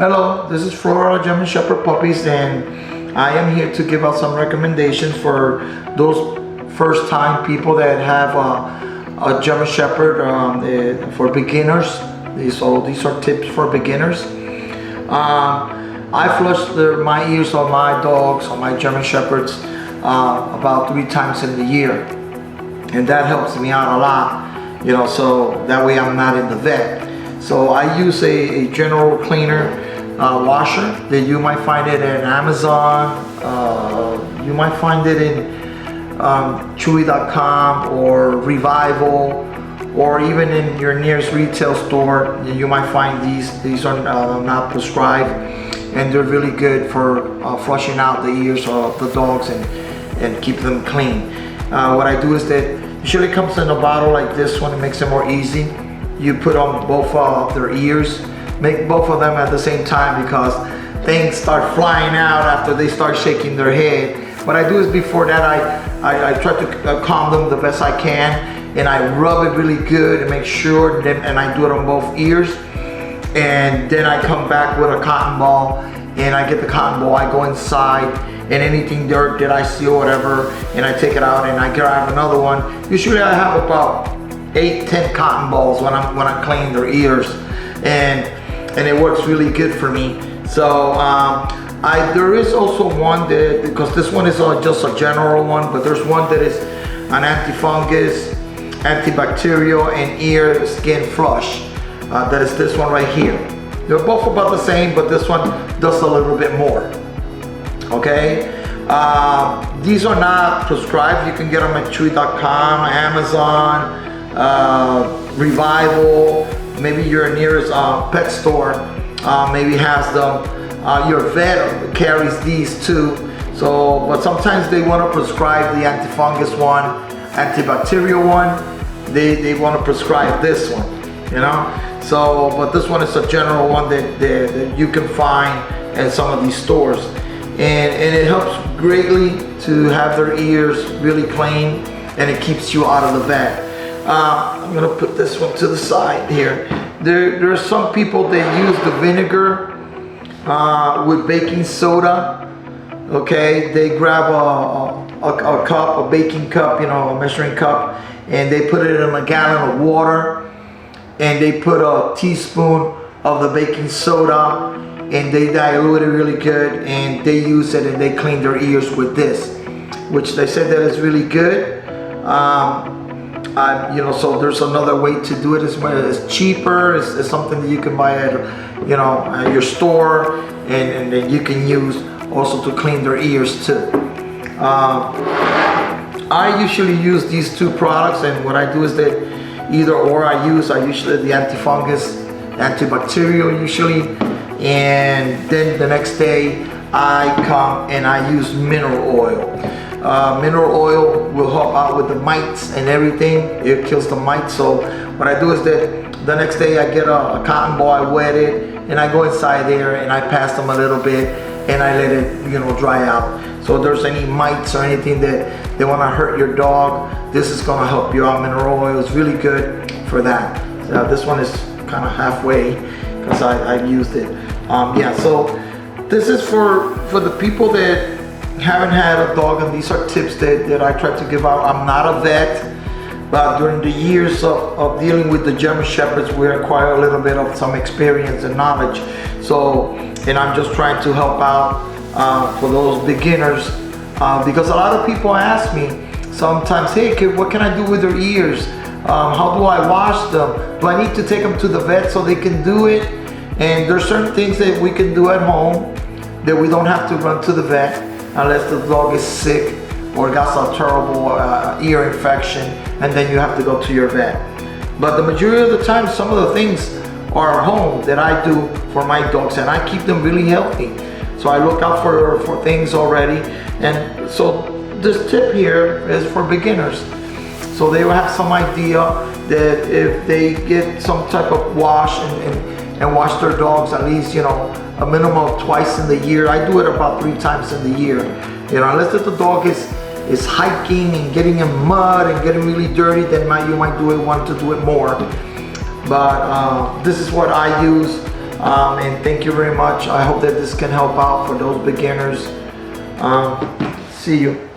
Hello, this is Flora German Shepherd Puppies, and I am here to give out some recommendations for those first-time people that have a German Shepherd for beginners. These are tips for beginners. I flush my ears on my dogs, on my German Shepherds, about 3 times in the year, and that helps me out a lot. So that way I'm not in the vet. So I use a general cleaner washer that you might find it in Amazon. You might find it in Chewy.com or Revival, or even in your nearest retail store. You might find these are not prescribed, and they're really good for flushing out the ears of the dogs and keep them clean. What I do is that usually it comes in a bottle like this one. It makes it more easy. You put on both of their ears, make both of them at the same time, because things start flying out after they start shaking their head. What I do is before that I try to calm them the best I can, and I rub it really good and make sure, and I do it on both ears. And then I come back with a cotton ball, and I get the cotton ball, I go inside, and anything dirt that I see or whatever, and I take it out and I grab another one. Usually I have about 8-10 cotton balls when I'm cleaning their ears, and it works really good for me. So there is also one that, because this one is just a general one, but there's one that is an antifungus, antibacterial, and ear skin flush. That is this one right here. They're both about the same, but this one does a little bit more. Okay, these are not prescribed. You can get them at Chewy.com, Amazon, Revival. Maybe your nearest pet store maybe has them. Your vet carries these too. So, but sometimes they want to prescribe the antifungus one, antibacterial one. They want to prescribe this one, So, but this one is a general one that you can find at some of these stores, and it helps greatly to have their ears really clean, and it keeps you out of the vet. I'm gonna put this one to the side here. There are some people that use the vinegar with baking soda. Okay, they grab a cup, a baking cup, a measuring cup, and they put it in a gallon of water, and they put a teaspoon of the baking soda, and they dilute it really good, and they use it and they clean their ears with this, which they said that is really good. So there's another way to do it. It's cheaper. It's something that you can buy at your store, and then you can use also to clean their ears too. I usually use these 2 products, and what I do is that either or I usually the antifungus, antibacterial usually, and then the next day I come and I use mineral oil. Mineral oil will help out with the mites and everything. It kills the mites. So what I do is that the next day I get a cotton ball, I wet it, and I go inside there and I pass them a little bit, and I let it dry out. So if there's any mites or anything that they want to hurt your dog, this is going to help you out. Mineral oil is really good for that. So this one is kind of halfway because I've used it. So this is for the people that haven't had a dog, and these are tips that I try to give out. I'm not a vet, but during the years of dealing with the German Shepherds, we acquire a little bit of some experience and knowledge. So, and I'm just trying to help out for those beginners, because a lot of people ask me sometimes, hey kid, what can I do with their ears? How do I wash them? Do I need to take them to the vet so they can do it? And there's certain things that we can do at home that we don't have to run to the vet unless the dog is sick or got some terrible ear infection, and then you have to go to your vet. But the majority of the time, some of the things are home that I do for my dogs, and I keep them really healthy. So I look out for things already. And so this tip here is for beginners. So they will have some idea that if they get some type of wash and wash their dogs at least, a minimum of twice in the year. I do it about 3 times in the year. Unless if the dog is hiking and getting in mud and getting really dirty, then you might want to do it more. But this is what I use. And thank you very much. I hope that this can help out for those beginners. See you.